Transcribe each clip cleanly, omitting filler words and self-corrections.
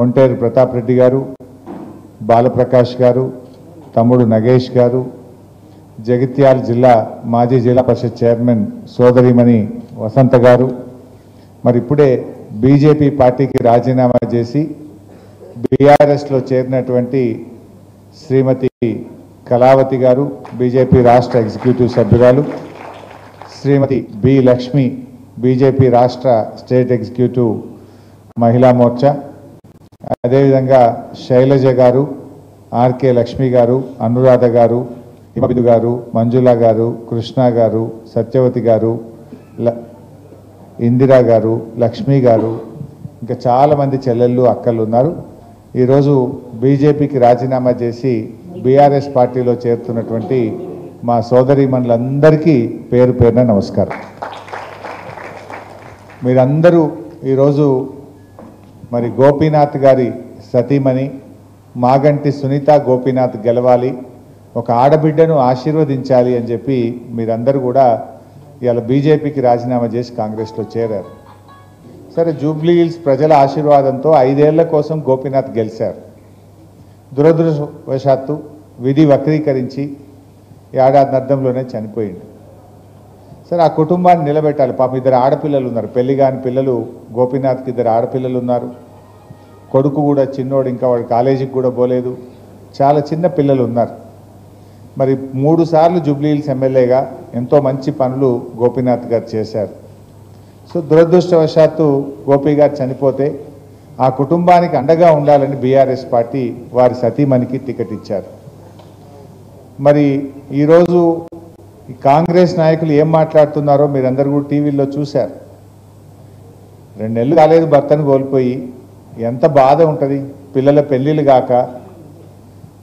ఒంటేరు ప్రతాప్ రెడ్డి గారు, బాలప్రకాష్ గారు, తమ్ముడు నగేష్ గారు, జగిత్యాల జిల్లా మాజీ జిల్లా పరిషత్ చైర్మన్ సోదరిమణి వసంత గారు, మరి ఇప్పుడే బీజేపీ పార్టీకి రాజీనామా చేసి బీఆర్ఎస్లో చేరినటువంటి శ్రీమతి కళావతి గారు, బీజేపీ రాష్ట్ర ఎగ్జిక్యూటివ్ సభ్యురాలు, శ్రీమతి బి లక్ష్మి, బీజేపీ రాష్ట్ర స్టేట్ ఎగ్జిక్యూటివ్ మహిళా మోర్చా, అదేవిధంగా శైలజ గారు, ఆర్కే లక్ష్మి గారు, అనురాధ గారు, హిమబిందు గారు, మంజుల గారు, కృష్ణ గారు, సత్యవతి గారు, ఇందిరా గారు, లక్ష్మి గారు, ఇంకా చాలామంది చెల్లెళ్ళు అక్కలు ఉన్నారు. ఈరోజు బీజేపీకి రాజీనామా చేసి బీఆర్ఎస్ పార్టీలో చేరుతున్నటువంటి మా సోదరీమణులందరికీ పేరు పేరున నమస్కారం. మీరందరూ ఈరోజు మరి గోపీనాథ్ గారి సతీమణి మాగంటి సునీత గోపీనాథ్ గెలవాలి, ఒక ఆడబిడ్డను ఆశీర్వదించాలి అని చెప్పి మీరందరూ కూడా ఇవాళ బీజేపీకి రాజీనామా చేసి కాంగ్రెస్లో చేరారు. సరే, జూబ్లీ హిల్స్ ప్రజల ఆశీర్వాదంతో 5 ఏళ్ల కోసం గోపీనాథ్ గెలిచారు. దురదృష్టవశాత్తు విధి వక్రీకరించి ఏడాదిన్నరలోనే చనిపోయింది. సరే, ఆ కుటుంబాన్ని నిలబెట్టాలి. పాపం 2 ఆడపిల్లలు ఉన్నారు, పెళ్లి కాని పిల్లలు. గోపీనాథ్కి 2 ఆడపిల్లలు ఉన్నారు. కొడుకు కూడా చిన్నోడు, ఇంకా వాడు కాలేజీకి కూడా పోలేదు. చాలా చిన్న పిల్లలు ఉన్నారు. మరి 3 సార్లు జూబ్లీ హిల్స్ ఎమ్మెల్యేగా ఎంతో మంచి పనులు గోపీనాథ్ గారు చేశారు. సో దురదృష్టవశాత్తు గోపీ గారు చనిపోతే ఆ కుటుంబానికి అండగా ఉండాలని బీఆర్ఎస్ పార్టీ వారి సతీమణికి టికెట్ ఇచ్చారు. మరి ఈరోజు ఈ కాంగ్రెస్ నాయకులు ఏం మాట్లాడుతున్నారో మీరందరూ కూడా టీవీల్లో చూశారు. 2 నెలలు కాలేదు భర్తను కోల్పోయి, ఎంత బాధ ఉంటుంది. పిల్లల పెళ్ళిళ్ళు కాక,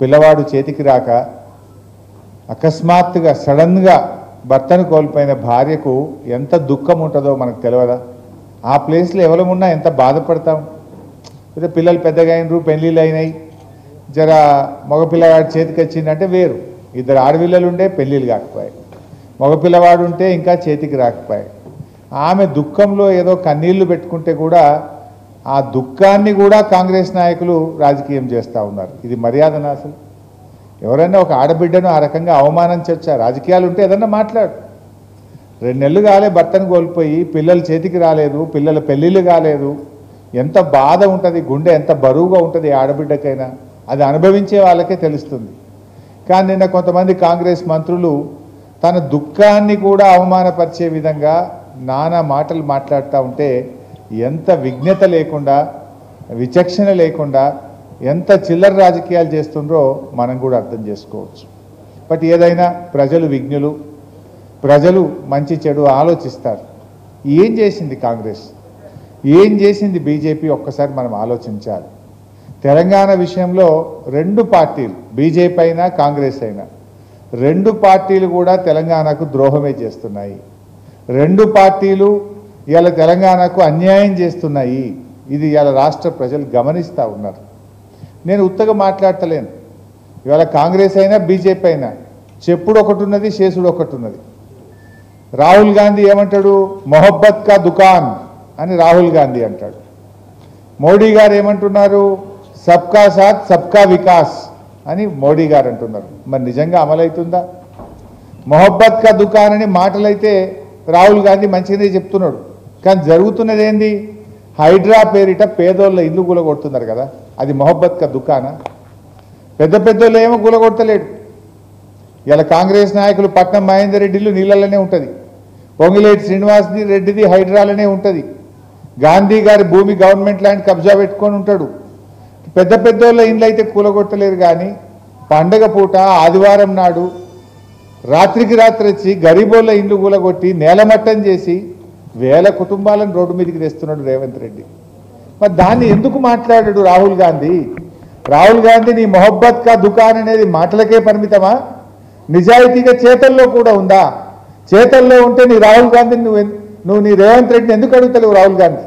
పిల్లవాడు చేతికి రాక, అకస్మాత్తుగా సడన్గా భర్తను కోల్పోయిన భార్యకు ఎంత దుఃఖం ఉంటుందో మనకు తెలియదా? ఆ ప్లేస్లో ఎవరమున్నా ఎంత బాధపడతాం. అయితే పిల్లలు పెద్దగా అయినరు, పెళ్ళిళ్ళు అయినాయి, జర మగపిల్లవాడి చేతికి వచ్చిందంటే వేరు. 2 ఆడపిల్లలు ఉండే పెళ్ళిళ్ళు కాకపోయాయి, మగపిల్లవాడు ఉంటే ఇంకా చేతికి రాకపోయాయి. ఆమె దుఃఖంలో ఏదో కన్నీళ్లు పెట్టుకుంటే కూడా ఆ దుఃఖాన్ని కూడా కాంగ్రెస్ నాయకులు రాజకీయం చేస్తూ ఉన్నారు. ఇది మర్యాదనా? అసలు ఎవరైనా ఒక ఆడబిడ్డను ఆ రకంగా అవమానించవచ్చా? రాజకీయాలు ఉంటే ఏదన్నా మాట్లాడు. 2 నెలలు కాలే భర్తను కోల్పోయి, పిల్లలు చేతికి రాలేదు, పిల్లల పెళ్ళిళ్ళు కాలేదు, ఎంత బాధ ఉంటుంది, గుండె ఎంత బరువుగా ఉంటుంది ఆడబిడ్డకైనా. అది అనుభవించే వాళ్ళకే తెలుస్తుంది. కానీ నిన్న కొంతమంది కాంగ్రెస్ మంత్రులు తన దుఃఖాన్ని కూడా అవమానపరిచే విధంగా నానా మాటలు మాట్లాడుతూ ఉంటే ఎంత విజ్ఞత లేకుండా, విచక్షణ లేకుండా, ఎంత చిల్లర రాజకీయాలు చేస్తుండ్రో మనం కూడా అర్థం చేసుకోవచ్చు. బట్ ఏదైనా ప్రజలు విజ్ఞులు, ప్రజలు మంచి చెడు ఆలోచిస్తారు. ఏం చేసింది కాంగ్రెస్, ఏం చేసింది బీజేపీ, ఒక్కసారి మనం ఆలోచించాలి. తెలంగాణ విషయంలో 2 పార్టీలు, బీజేపీ అయినా కాంగ్రెస్ అయినా, 2 పార్టీలు కూడా తెలంగాణకు ద్రోహమే చేస్తున్నాయి. 2 పార్టీలు ఇవాళ తెలంగాణకు అన్యాయం చేస్తున్నాయి. ఇది ఇవాళ రాష్ట్ర ప్రజలు గమనిస్తూ ఉన్నారు. నేను ఉత్తగా మాట్లాడతలేను. ఇవాళ కాంగ్రెస్ అయినా బీజేపీ అయినా చెప్పుడు ఒకటి ఉన్నది, చేసుడు ఒకటి ఉన్నది. రాహుల్ గాంధీ ఏమంటాడు? మొహబ్బత్ కా దుకాన్ అని రాహుల్ గాంధీ అంటాడు. మోడీ గారు ఏమంటున్నారు? సబ్కా సాత్ సబ్కా వికాస్ అని మోడీ గారు అంటున్నారు. మరి నిజంగా అమలవుతుందా? మొహబ్బత్ కా దుకాన్ అని మాటలైతే రాహుల్ గాంధీ మంచిగానే చెప్తున్నాడు, కానీ జరుగుతున్నది ఏంది? హైడ్రా పేరిట పేదోళ్ళ ఇల్లు కూలగొడుతున్నారు కదా, అది మొహబ్బత్ కా దుకానా? పెద్ద పెద్దోళ్ళు ఏమో కూలగొడతలేడు. ఇలా కాంగ్రెస్ నాయకులు పట్నం మహేందర్ రెడ్డి ఇల్లు నీళ్ళలోనే ఉంటుంది, పొంగిలేటి శ్రీనివాస్ రెడ్డిది హైడ్రాలోనే ఉంటుంది, గాంధీ గారి భూమి గవర్నమెంట్ ల్యాండ్ కబ్జా పెట్టుకొని ఉంటాడు. పెద్ద పెద్దోళ్ళ ఇండ్లు అయితే కూలగొట్టలేరు. కానీ పండగ పూట ఆదివారం నాడు రాత్రికి రాత్రి వచ్చి గరీబోళ్ళ ఇండ్లు కూలగొట్టి నేలమట్టం చేసి వేల కుటుంబాలను రోడ్డు మీదకి తెస్తున్నాడు రేవంత్ రెడ్డి. మరి దాన్ని ఎందుకు మాట్లాడాడు రాహుల్ గాంధీ? రాహుల్ గాంధీ నీ మొహబ్బత్ కా దుకాన్ అనేది మాటలకే పరిమితమా? నిజాయితీగా చేతల్లో కూడా ఉందా? చేతల్లో ఉంటే నీ రాహుల్ గాంధీని నువ్వు నీ రేవంత్ రెడ్డిని ఎందుకు అడుగుతలేవు? రాహుల్ గాంధీ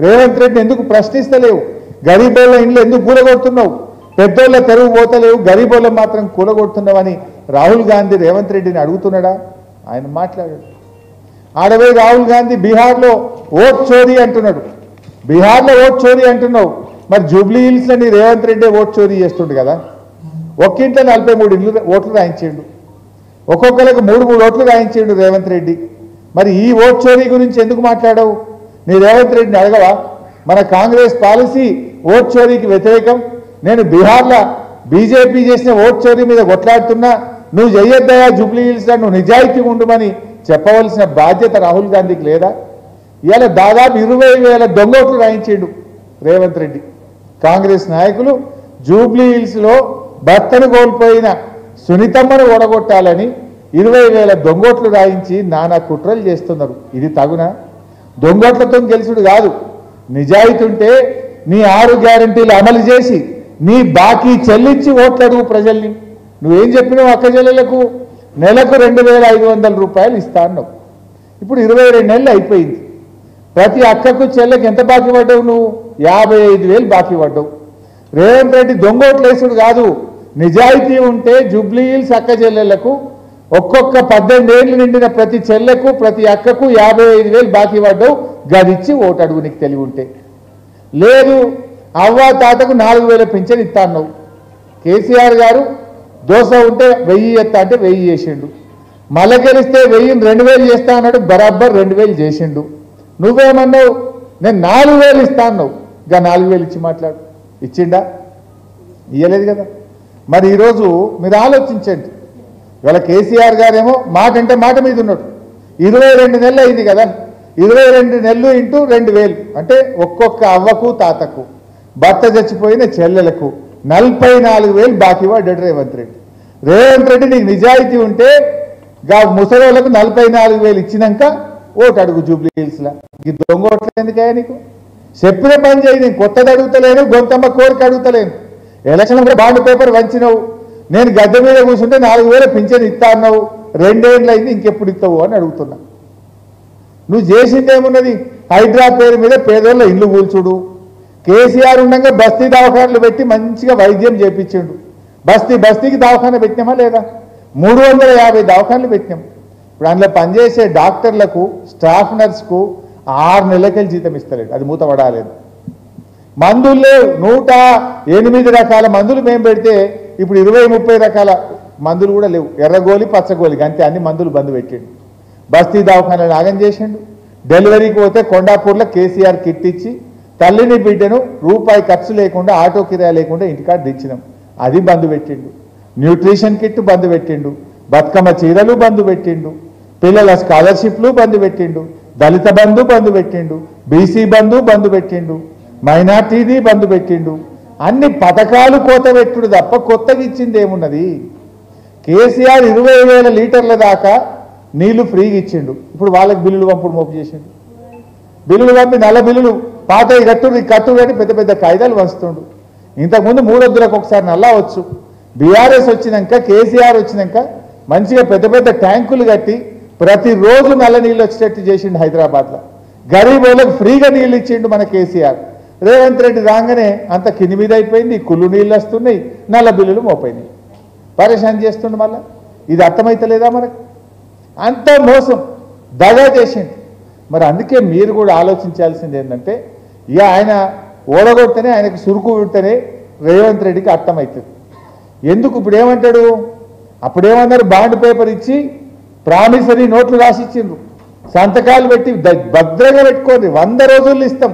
రేవంత్ రెడ్డిని ఎందుకు ప్రశ్నిస్తలేవు? గరీబోళ్ళ ఇండ్లు ఎందుకు కూలగొడుతున్నావు? పెద్దోళ్ళ తెరువు పోతలేవు, గరీబోళ్ళ మాత్రం కూలగొడుతున్నావని రాహుల్ గాంధీ రేవంత్ రెడ్డిని అడుగుతున్నాడా? ఆయన మాట్లాడాడు. ఆడవే రాహుల్ గాంధీ బీహార్లో ఓట్ చోరీ అంటున్నాడు. బీహార్లో ఓట్ చోరీ అంటున్నావు, మరి జూబ్లీ హిల్స్లో నీ రేవంత్ రెడ్డి ఓటు చోరీ చేస్తుండు కదా. ఒక్కింట్లో 43 ఓట్లు రాయించిండు, ఒక్కొక్కరికి 3 ఓట్లు రాయించిండు రేవంత్ రెడ్డి. మరి ఈ ఓట్ చోరీ గురించి ఎందుకు మాట్లాడవు? నీ రేవంత్ రెడ్డిని అడగవా? మన కాంగ్రెస్ పాలసీ ఓట్ చోరీకి వ్యతిరేకం, నేను బీహార్లో బీజేపీ చేసిన ఓట్ చోరీ మీద కొట్లాడుతున్నా, నువ్వు చెయ్యొద్దయా జూబ్లీ హిల్స్లో, నువ్వు నిజాయితీగా ఉండమని చెప్పవలసిన బాధ్యత రాహుల్ గాంధీకి లేదా? ఇవాళ దాదాపు 20,000 దొంగోట్లు రాయించిండు రేవంత్ రెడ్డి. కాంగ్రెస్ నాయకులు జూబ్లీ హిల్స్లో భర్తను కోల్పోయిన సునీతమ్మను ఓడగొట్టాలని 20,000 దొంగోట్లు రాయించి నానా కుట్రలు చేస్తున్నారు. ఇది తగునా? దొంగోట్లతో గెలుచుడు కాదు. నిజాయితీ ఉంటే నీ 6 గ్యారంటీలు అమలు చేసి నీ బాకీ చెల్లించి ఓట్లు అడుగు ప్రజల్ని. నువ్వేం చెప్పినావు? అక్క చెల్లెలకు నెలకు 2,500 రూపాయలు ఇస్తా అన్నావు. ఇప్పుడు 22 నెలలు అయిపోయింది. ప్రతి అక్కకు చెల్లెకి ఎంత బాకీ పడ్డావు? నువ్వు 55,000 బాకీ పడ్డావు. రేవంత్ రెడ్డి దొంగోట్లు వేసుడు కాదు, నిజాయితీ ఉంటే జూబ్లీ హిల్స్ అక్క చెల్లెళ్లకు ఒక్కొక్క 18 ఏళ్ళు నిండిన ప్రతి చెల్లెకు ప్రతి అక్కకు 55,000 బాకీ పడ్డావు. గదిచ్చి ఓటు అడుగు నీకు తెలివి ఉంటే. లేదు, అవ్వ తాతకు 4,000 పింఛన్ ఇస్తా అన్నావు. కేసీఆర్ గారు దోశ ఉంటే 1000 ఎత్తా అంటే 1000 చేసిండు. మళ్ళీ గెలిస్తే 1000 2,000 చేస్తా అన్నాడు, బరాబర్ 2,000 చేసిండు. నువ్వేమన్నావు? నేను 4,000 ఇస్తా అన్నావు. ఇంకా 4,000 ఇచ్చి మాట్లాడు. ఇచ్చిండా? ఇయ్యలేదు కదా. మరి ఈరోజు మీరు ఆలోచించండి. ఇవాళ కేసీఆర్ గారేమో మాట అంటే మాట మీద ఉన్నాడు. 22 నెలలు అయింది కదా. 22 నెలలు ఇంటూ 2,000 అంటే ఒక్కొక్క అవ్వకు తాతకు భర్త చచ్చిపోయిన చెల్లెలకు 44,000 బాకీ పడ్డాడు రేవంత్ రెడ్డి. రేవంత్ రెడ్డి నీకు నిజాయితీ ఉంటే ముసలోళ్ళకు 44,000 ఇచ్చినాక ఓటు అడుగు జూబ్లీ హిల్స్లో. ఈ దొంగ ఓట్లు ఎందుకయ్యా నీకు? చెప్పిన పని చేయి. నేను కొత్తది అడుగుతలేను, గొంతమ్మ కోరిక అడుగుతలేను. ఎలక్షన్ కూడా బాండ్ పేపర్ వంచినావు. నేను గద్దె మీద కూర్చుంటే 4,000 పింఛన్ ఇస్తా అన్నావు. 2 ఏళ్ళు అయింది, ఇంకెప్పుడు ఇస్తావు అని అడుగుతున్నా. నువ్వు చేసిందేమున్నది? హైడ్రా పేరు మీద పేదోళ్ళ ఇల్లు కూల్చుడు. కేసీఆర్ ఉండగా బస్తీ దవాఖానలు పెట్టి మంచిగా వైద్యం చేపించిండు. బస్తీకి దవాఖాన పెట్టినామా లేదా? 350 దవాఖానలు పెట్టినాం. ఇప్పుడు అందులో పనిచేసే డాక్టర్లకు స్టాఫ్ నర్స్కు 6 నెలలకెళ్ళి జీతం ఇస్తలేడు. అది మూత పడాలేదు. మందులు లేవు. 108 రకాల మందులు మేము పెడితే ఇప్పుడు 20-30 రకాల మందులు కూడా లేవు. ఎర్రగోలి పచ్చగోలి అంతే, అన్ని మందులు బంద్ పెట్టిండు. బస్తీ దవాఖానలు నాగం చేసిండు. డెలివరీకి పోతే కొండాపూర్లో కేసీఆర్ కిట్ ఇచ్చి తల్లిని బిడ్డను రూపాయి ఖర్చు లేకుండా ఆటో కిరాయి లేకుండా ఇంటికాడ తెచ్చినాం. అది బంద్ పెట్టిండు. న్యూట్రిషన్ కిట్ బంద్ పెట్టిండు. బతుకమ్మ చీరలు బంద్ పెట్టిండు. పిల్లల స్కాలర్షిప్లు బంద్ పెట్టిండు. దళిత బంధు బంద్ పెట్టిండు. బీసీ బంధు బంద్ పెట్టిండు. మైనార్టీది బంద్ పెట్టిండు. అన్ని పథకాలు కోత పెట్టుడు తప్ప కొత్తగా ఇచ్చింది ఏమున్నది? కేసీఆర్ 20,000 లీటర్ల దాకా నీళ్లు ఫ్రీగా ఇచ్చిండు. ఇప్పుడు వాళ్ళకి బిల్లులు పంపుడు మోపు చేసిండు. బిల్లులు పంపి నల్ల బిల్లులు పాత కట్టుడు అని పెద్ద పెద్ద కాయిదాలు వస్తుండు. ఇంతకుముందు 3 వద్దులకు ఒకసారి నల్లా వచ్చు. బీఆర్ఎస్ వచ్చినాక కేసీఆర్ వచ్చినాక మంచిగా పెద్ద పెద్ద ట్యాంకులు కట్టి ప్రతిరోజు నల్ల నీళ్ళు వచ్చేటట్టు చేసిండు హైదరాబాద్లో. గరీబ్ వాళ్ళకి ఫ్రీగా నీళ్ళు ఇచ్చిండు మన కేసీఆర్. రేవంత్ రెడ్డి రాగానే అంత కింది మీద అయిపోయింది. కుళ్ళు నీళ్ళు వస్తున్నాయి, నల్ల బిల్లులు మోపోయినాయి. పరేషాన్ చేస్తుండు. మళ్ళీ ఇది అర్థమైతలేదా మనకు? అంత మోసం దగా చేసిండు. మరి అందుకే మీరు కూడా ఆలోచించాల్సింది ఏంటంటే, ఇక ఆయన ఓడగొడితేనే ఆయనకు సురుకు విడితేనే రేవంత్ రెడ్డికి అర్థమవుతుంది. ఎందుకు ఇప్పుడు ఏమంటాడు? అప్పుడేమన్నారు? బాండ్ పేపర్ ఇచ్చి ప్రామిసరీ నోట్లు రాసిచ్చిండ్రు. సంతకాలు పెట్టి భద్రంగా పెట్టుకోండి, 100 రోజుల్లో ఇస్తాం.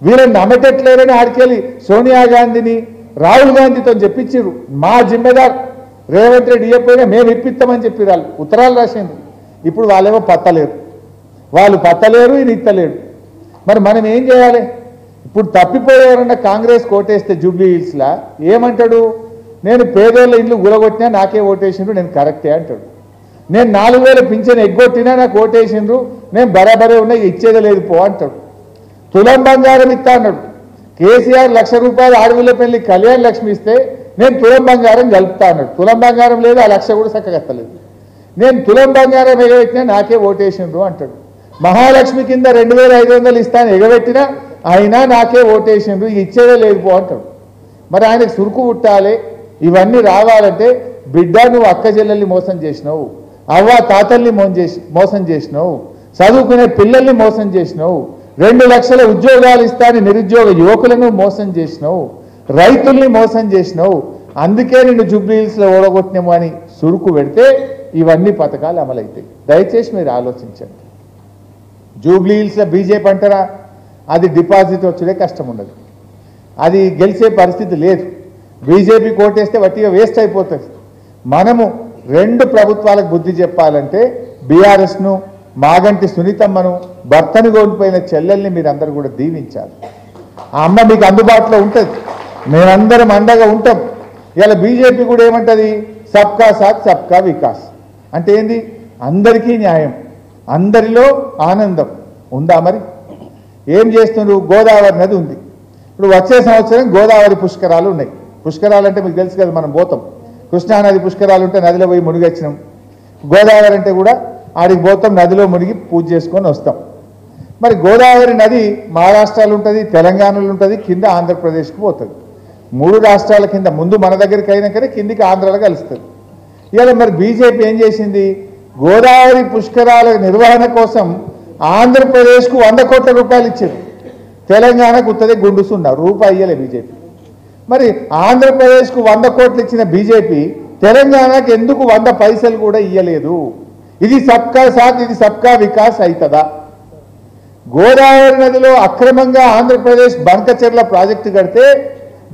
వీళ్ళని నమ్మటట్లేరని ఆడికెళ్ళి సోనియా గాంధీని రాహుల్ గాంధీతో చెప్పించారు. మా జిమ్మెదార్ రేవంత్ రెడ్డి ఇవ్వకపోయినా మేము ఇప్పిస్తామని చెప్పి వాళ్ళు ఉత్తరాలు రాసిండ్రు. ఇప్పుడు వాళ్ళేమో పత్తలేరు. వాళ్ళు పత్తలేరు, ఈయన ఇత్తలేడు. మరి మనం ఏం చేయాలి? ఇప్పుడు తప్పిపోయేవారన్నా కాంగ్రెస్ కోటేస్తే జూబ్లీ హిల్స్లా ఏమంటాడు? నేను పేదోళ్ళ ఇల్లు గులగొట్టినా నాకే ఓటేసిండ్రు, నేను కరెక్టే అంటాడు. నేను 4,000 పింఛన్ ఎగ్గొట్టినా నాకు ఓటేసిండ్రు, నేను బరాబరే ఉన్నా, ఇచ్చేదే లేదు పో అంటాడు. తులం బంగారం ఇస్తా అన్నాడు. కేసీఆర్ 1,00,000 రూపాయలు ఆడవిల్ల పెళ్లి కళ్యాణ లక్ష్మి ఇస్తే నేను తులం బంగారం కలుపుతా అన్నాడు. తులం బంగారం లేదు, ఆ 1,00,000 కూడా చక్కగత్తలేదు. నేను తులం బంగారం ఎగబెట్టినా నాకే ఓటేసిండ్రు అంటాడు. మహాలక్ష్మి కింద 2,500 ఇస్తాను ఎగబెట్టినా అయినా నాకే ఓటేసిండ్రు, ఇచ్చేదే లేదు పో అంటాడు. మరి ఆయనకు సురుకు పుట్టాలి. ఇవన్నీ రావాలంటే బిడ్డ నువ్వు అక్క చెల్లెల్ని మోసం చేసినావు, అవ్వ తాతల్ని మోసం చేసినావు, చదువుకునే పిల్లల్ని మోసం చేసినావు, 2 లక్షల ఉద్యోగాలు ఇస్తానని నిరుద్యోగ యువకులను మోసం చేసినావు, రైతుల్ని మోసం చేసినావు, అందుకే నిన్ను జూబ్లీ హిల్స్లో ఓడగొట్టినాము అని సురుకు పెడితే ఇవన్నీ పథకాలు అమలవుతాయి. దయచేసి మీరు ఆలోచించండి. జూబ్లీ హిల్స్లో బీజేపీ అంటారా, అది డిపాజిట్ వచ్చే కష్టం ఉండదు, అది గెలిచే పరిస్థితి లేదు. బీజేపీ కోటేస్తే వట్టిగా వేస్ట్ అయిపోతుంది. మనము 2 ప్రభుత్వాలకు బుద్ధి చెప్పాలంటే బీఆర్ఎస్ను, మాగంటి సునీతమ్మను, భర్తను కోల్పోయిన చెల్లెల్ని మీరందరూ కూడా దీవించాలి. ఆ అమ్మ మీకు అందుబాటులో ఉంటుంది, మేమందరం అండగా ఉంటాం. ఇలా బీజేపీ కూడా ఏమంటుంది, సబ్కా సాత్ సబ్కా వికాస్ అంటే ఏంది, అందరికీ న్యాయం, అందరిలో ఆనందం ఉందా? మరి ఏం చేస్తున్నారు? గోదావరి నది ఉంది, ఇప్పుడు వచ్చే సంవత్సరం గోదావరి పుష్కరాలు ఉన్నాయి. పుష్కరాలు అంటే మీకు తెలుసు కదా, మనం పోతాం, కృష్ణానది పుష్కరాలు ఉంటే నదిలో పోయి మునిగొచ్చినాం. గోదావరి అంటే కూడా ఆడికి పోతాం, నదిలో మునిగి పూజ చేసుకొని వస్తాం. మరి గోదావరి నది మహారాష్ట్రలో ఉంటుంది, తెలంగాణలో ఉంటుంది, కింద ఆంధ్రప్రదేశ్కి పోతుంది. 3 రాష్ట్రాల కింద ముందు మన దగ్గరికి అయినాకనే కిందికి ఆంధ్రాలో కలుస్తుంది. ఇవాళ మరి బీజేపీ ఏం చేసింది, గోదావరి పుష్కరాల నిర్వహణ కోసం ఆంధ్రప్రదేశ్కు 100 కోట్ల రూపాయలు ఇచ్చారు, తెలంగాణకు ఉత్తదే గుండు సున్నా రూపాయి ఇయ్యలే బీజేపీ. మరి ఆంధ్రప్రదేశ్కు 100 కోట్లు ఇచ్చిన బీజేపీ తెలంగాణకు ఎందుకు 100 పైసలు కూడా ఇయ్యలేదు? ఇది సబ్కా సాత్, ఇది సబ్కా వికాస్ అవుతుందా? గోదావరి నదిలో అక్రమంగా ఆంధ్రప్రదేశ్ బంకచెర్ల ప్రాజెక్టు కడితే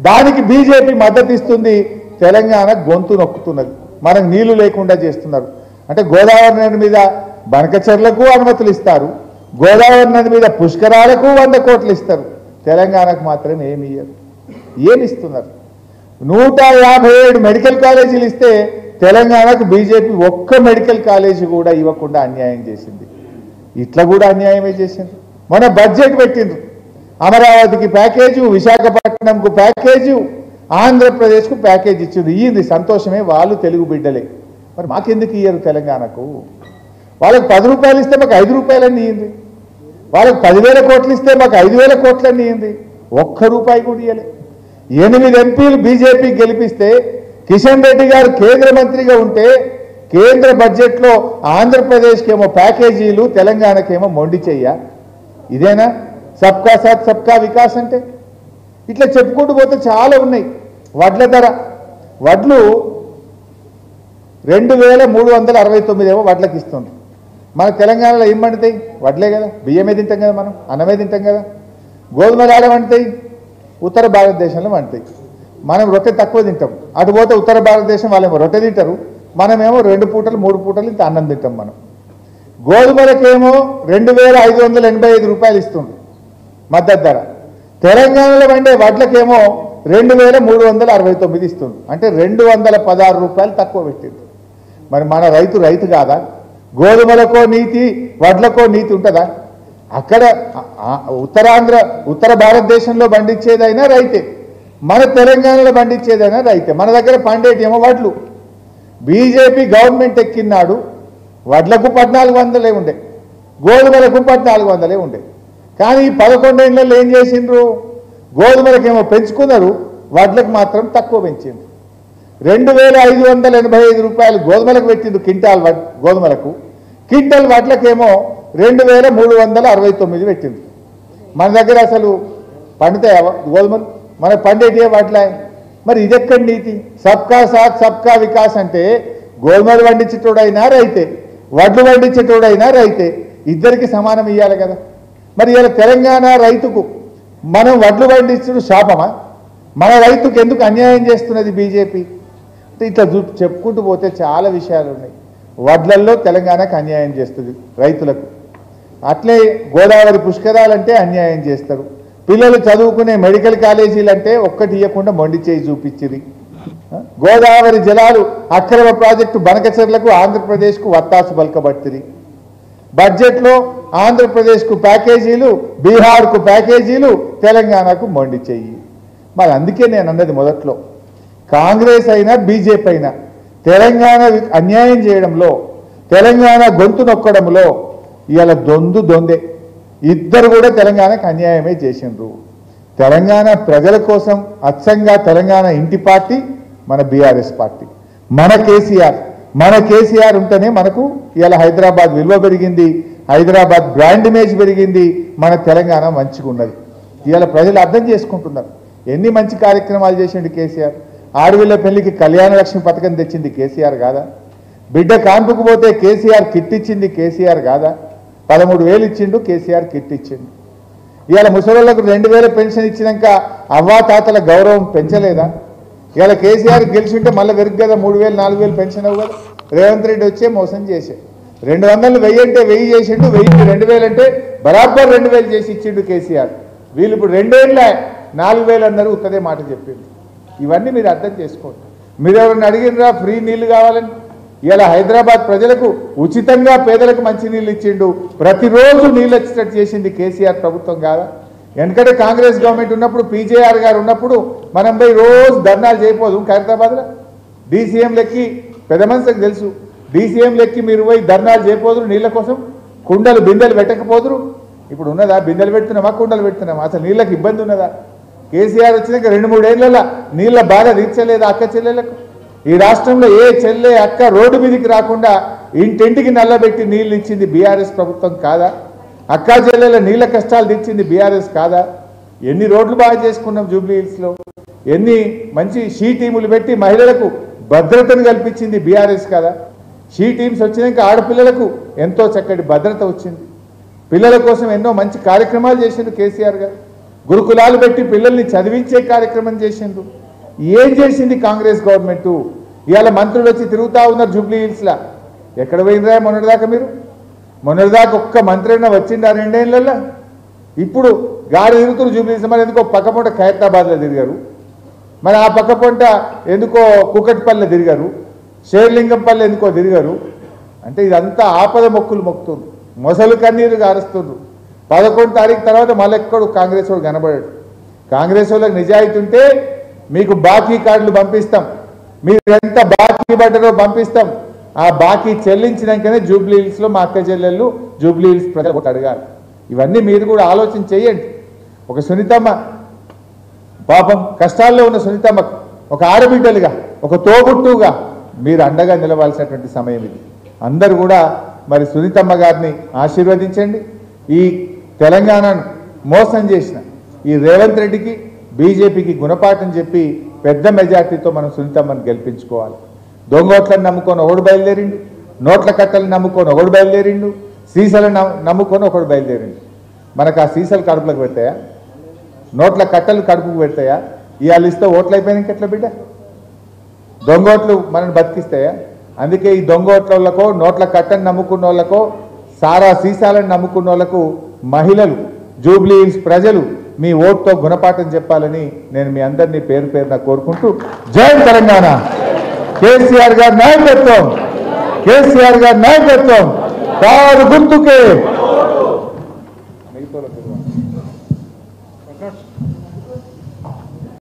దానికి బీజేపీ మద్దతు ఇస్తుంది, తెలంగాణ గొంతు నొక్కుతున్నది, మనకు నీళ్లు లేకుండా చేస్తున్నారు. అంటే గోదావరి నది మీద బంకచెర్లకు అనుమతులు ఇస్తారు, గోదావరి నది మీద పుష్కరాలకు 100 కోట్లు ఇస్తారు, తెలంగాణకు మాత్రం ఏమి ఇయ్యరు. ఏమిస్తున్నారు? 157 మెడికల్ కాలేజీలు ఇస్తే తెలంగాణకు బీజేపీ ఒక్క మెడికల్ కాలేజీ కూడా ఇవ్వకుండా అన్యాయం చేసింది. ఇట్లా కూడా అన్యాయమే చేసింది. మన బడ్జెట్ పెట్టిండ్రు, అమరావతికి ప్యాకేజు, విశాఖపట్నంకు ప్యాకేజు, ఆంధ్రప్రదేశ్కు ప్యాకేజ్ ఇచ్చింది. ఇయ్యింది సంతోషమే, వాళ్ళు తెలుగు బిడ్డలే. మరి మాకెందుకు ఇయ్యరు తెలంగాణకు? వాళ్ళకి 10 రూపాయలు ఇస్తే మాకు 5 రూపాయలన్నీ ఇయ్యింది, వాళ్ళకి 10,000 కోట్లు ఇస్తే మాకు 5,000 కోట్లన్నీ ఇయ్యింది. ఒక్క రూపాయి కూడా ఇయ్యలే. 8 ఎంపీలు బీజేపీ గెలిపిస్తే కిషన్ రెడ్డి గారు కేంద్ర మంత్రిగా ఉంటే కేంద్ర బడ్జెట్లో ఆంధ్రప్రదేశ్కి ఏమో ప్యాకేజీలు, తెలంగాణకేమో మొండి చెయ్య. ఇదేనా సబ్కా సాత్ సబ్కా వికాస్ అంటే? ఇట్లా చెప్పుకుంటూ పోతే చాలా ఉన్నాయి. వడ్ల ధర, వడ్లు 2,369 ఏమో వడ్లకి ఇస్తుంది. మన తెలంగాణలో ఏం పండుతాయి? వడ్లే కదా, బియ్యమే తింటాం కదా, మనం అన్నమే తింటాం కదా. గోధుమలు ఆడ పండుతాయి, ఉత్తర భారతదేశంలో పండుతాయి. మనం రొట్టె తక్కువ తింటాం, అటు పోతే ఉత్తర భారతదేశం వాళ్ళేమో రొట్టె తింటారు, మనమేమో 2 పూటలు 3 పూటలు ఇంత అన్నం తింటాం. మనం గోధుమలకేమో 2,585 రూపాయలు ఇస్తుంది మద్దతు ధర, తెలంగాణలో పండే వడ్లకేమో 2,369 ఇస్తుంది. అంటే 216 రూపాయలు తక్కువ పెట్టింది. మరి మన రైతు కాదా? గోధుమలకో నీతి, వడ్లకో నీతి ఉంటుందా? అక్కడ ఉత్తర భారతదేశంలో పండించేదైనా రైతే, మన తెలంగాణలో పండించేదైనా రైతే. మన దగ్గర పండేటేమో వడ్లు. బీజేపీ గవర్నమెంట్ ఎక్కినాడు వడ్లకు 1,400 ఉండే, గోధుమలకు 1,400 ఉండే. కానీ 11 ఏళ్ళలో ఏం చేసిండ్రు? గోధుమలకేమో పెంచుకున్నారు, వడ్లకు మాత్రం తక్కువ పెంచిండ్రు. 2,585 రూపాయలు గోధుమలకు పెట్టిండ్రు క్వింటాల్ గోధుమలకు, క్వింటల్ వడ్లకేమో 2,369 పెట్టిండ్రు. మన దగ్గర అసలు పండుతాయా గోధుమలు? మన పండేటివే వడ్ల. మరి ఇదెక్కడి నీతి? సబ్కా సాత్ సబ్కా వికాస్ అంటే గోధుమలు పండించేటోడైనా రైతే, వడ్లు పండించేటోడైనా రైతే, ఇద్దరికి సమానం ఇవ్వాలి కదా. మరి ఇలా తెలంగాణ రైతుకు మనం వడ్లు పండించడం శాపమా? మన రైతుకు ఎందుకు అన్యాయం చేస్తున్నది బీజేపీ? ఇట్లా చెప్పుకుంటూ పోతే చాలా విషయాలు ఉన్నాయి. వడ్లల్లో తెలంగాణకు అన్యాయం చేస్తుంది రైతులకు. అట్లే గోదావరి పుష్కరాలంటే అన్యాయం చేస్తారు. పిల్లలు చదువుకునే మెడికల్ కాలేజీలంటే ఒక్కటి ఇవ్వకుండా మొండి చేయి చూపించింది. గోదావరి జలాలు అక్రమ ప్రాజెక్టు బనకచెర్లకు ఆంధ్రప్రదేశ్కు వత్తాసు పలకబట్టింది. బడ్జెట్లో ఆంధ్రప్రదేశ్కు ప్యాకేజీలు, బీహార్కు ప్యాకేజీలు, తెలంగాణకు మొండి చెయ్యి. మరి అందుకే నేను అన్నది మొదట్లో, కాంగ్రెస్ అయినా బీజేపీ అయినా తెలంగాణ అన్యాయం చేయడంలో, తెలంగాణ గొంతు నొక్కడంలో ఇవాళ దొందే. ఇద్దరు కూడా తెలంగాణకు అన్యాయమే చేసిండ్రు. తెలంగాణ ప్రజల కోసం అచ్చంగా తెలంగాణ ఇంటి పార్టీ మన బీఆర్ఎస్ పార్టీ, మన కేసీఆర్ ఉంటేనే మనకు ఇవాళ హైదరాబాద్ విలువ పెరిగింది, హైదరాబాద్ బ్రాండ్ ఇమేజ్ పెరిగింది, మన తెలంగాణ మంచిగా ఉన్నది. ఇవాళ ప్రజలు అర్థం చేసుకుంటున్నారు. ఎన్ని మంచి కార్యక్రమాలు చేసిండు కేసీఆర్. ఆడవిళ్ళ పెళ్లికి కళ్యాణ లక్ష్మి పథకం తెచ్చింది కేసీఆర్ కాదా? బిడ్డ కాన్పుకు పోతే కేసీఆర్ కిట్ ఇచ్చింది కేసీఆర్ కాదా? 13,000 ఇచ్చిండు కేసీఆర్, కిట్ ఇచ్చిండు. ఇవాళ ముసలోళ్లకు 2,000 పెన్షన్ ఇచ్చినాక అవ్వాతాతల గౌరవం పెంచలేదా? ఇవాళ కేసీఆర్ గెలిచింటే మళ్ళీ వెరుగు కదా 3,000 4,000 పెన్షన్ అవ్వదు. రేవంత్ రెడ్డి వచ్చే మోసం చేసే 200 1000 అంటే 1000 చేసిండు, 1000 2,000 అంటే బరాబర్ 2,000 చేసి ఇచ్చిండు కేసీఆర్. వీళ్ళు ఇప్పుడు 2 ఏళ్ళ 4,000 అన్నారు, ఉత్తదే మాట చెప్పింది. ఇవన్నీ మీరు అర్థం చేసుకోండి. మీరు ఎవరైనా అడిగినరా ఫ్రీ నీళ్లు కావాలని? ఇలా హైదరాబాద్ ప్రజలకు ఉచితంగా పేదలకు మంచి నీళ్ళు ఇచ్చిండు. ప్రతిరోజు నీళ్ళు వచ్చేటట్టు చేసింది కేసీఆర్ ప్రభుత్వం కాదా? ఎందుకంటే కాంగ్రెస్ గవర్నమెంట్ ఉన్నప్పుడు పీజేఆర్ గారు ఉన్నప్పుడు మనం పోయి రోజు ధర్నాలు చేయకపోదు ఖైరతాబాద్లో. డీసీఎం లెక్కి పెద్ద మనుషులకు తెలుసు, డీసీఎం లెక్కి మీరు పోయి ధర్నాలు చేయకపోదురు, నీళ్ళ కోసం కుండలు బిందెలు పెట్టకపోదురు. ఇప్పుడు ఉన్నదా? బిందెలు పెడుతున్నామా, కుండలు పెడుతున్నామా? అసలు నీళ్ళకి ఇబ్బంది ఉన్నదా? కేసీఆర్ వచ్చినాక 2-3 ఏళ్లలో నీళ్ళ బాధ తీర్చలేదా అక్క చెల్లెలకు? ఈ రాష్ట్రంలో ఏ చెల్లె అక్క రోడ్డు మీదకి రాకుండా ఇంటింటికి నల్లబెట్టి నీళ్ళు ఇచ్చింది బీఆర్ఎస్ ప్రభుత్వం కాదా? అక్కా చెల్లెల నీళ్ళ కష్టాలు తీర్చింది బీఆర్ఎస్ కాదా? ఎన్ని రోడ్లు బాగా చేసుకున్నాం జూబ్లీ హిల్స్లో, ఎన్ని మంచి షీ టీములు పెట్టి మహిళలకు భద్రతను కల్పించింది బీఆర్ఎస్ కాదా? షీ టీమ్స్ వచ్చినాక ఆడపిల్లలకు ఎంతో చక్కటి భద్రత వచ్చింది. పిల్లల కోసం ఎన్నో మంచి కార్యక్రమాలు చేసిండు కేసీఆర్ గారు. గురుకులాలు పెట్టి పిల్లల్ని చదివించే కార్యక్రమం చేసిండు. ఏం చేసింది కాంగ్రెస్ గవర్నమెంటు? ఇవాళ మంత్రులు వచ్చి తిరుగుతూ ఉన్నారు జూబ్లీ హిల్స్లో. ఎక్కడ పోయినరా మొన్నటిదాకా? మీరు మొన్నటిదాకా ఒక్క మంత్రి అయినా వచ్చిందా 2 ఏళ్లలో? ఇప్పుడు గాడి తిరుగుతున్నారు జూబ్లీ హిల్స్. మరి ఎందుకో పక్కపొంట ఖైరతాబాద్లో తిరిగారు, మరి ఆ పక్కపొంట ఎందుకో కుకట్పల్లిలో తిరిగారు, షేర్లింగంపల్లి ఎందుకో తిరిగారు. అంటే ఇదంతా ఆపద మొక్కులు మొక్కుతుండ్రు, మొసలు కన్నీరు గారుస్తుండ్రు. 11 తారీఖు తర్వాత మళ్ళీ ఎక్కడు కాంగ్రెస్ వాడు కనబడాడు. కాంగ్రెస్ వాళ్ళకి నిజాయితీ ఉంటే మీకు బాకీ కార్డులు పంపిస్తాం, మీరు ఎంత బాకీ పడ్డారో పంపిస్తాం. ఆ బాకీ చెల్లించినాకనే జూబ్లీ హిల్స్లో మా అక్క చెల్లెళ్ళు జూబ్లీ హిల్స్ ప్రజలు అడగాలి. ఇవన్నీ మీరు కూడా ఆలోచన చేయండి. ఒక సునీతమ్మ పాపం కష్టాల్లో ఉన్న సునీతమ్మకు ఒక ఆడబిడ్డలుగా, ఒక తోబుట్టుగా మీరు అండగా నిలవాల్సినటువంటి సమయం ఇది. అందరూ కూడా మరి సునీతమ్మ గారిని ఆశీర్వదించండి. ఈ తెలంగాణను మోసం చేసిన ఈ రేవంత్ రెడ్డికి, బీజేపీకి గుణపాఠం చెప్పి పెద్ద మెజార్టీతో మనం సునీతమ్మను గెలిపించుకోవాలి. దొంగోట్లను నమ్ముకొని ఒకడు బయలుదేరిండు, నోట్ల కట్టలు నమ్ముకొని ఒకడు బయలుదేరిండు, సీసాలను నమ్ముకొని ఒకడు బయలుదేరిండు. మనకు ఆ సీసాలు కడుపులకు పెడతాయా? నోట్ల కట్టలు కడుపుకు పెడతాయా? ఇవాళ ఇస్తే ఓట్లు అయిపోయినాక ఎట్లా బిడ్డ? దొంగోట్లు మనల్ని బతికిస్తాయా? అందుకే ఈ దొంగోట్లకో, నోట్ల కట్టను నమ్ముకున్న వాళ్ళకో, సారా సీసాలను నమ్ముకున్న వాళ్ళకు మహిళలు, జూబ్లీ హిల్స్ ప్రజలు మీ ఓటుతో గుణపాఠం చెప్పాలని నేను మీ అందరినీ పేరు పేరున కోరుకుంటూ, జై తెలంగాణ, కేసీఆర్ గారి నాయకత్వం, కేసీఆర్ గారి నాయకత్వం, కారు గుర్తుకే.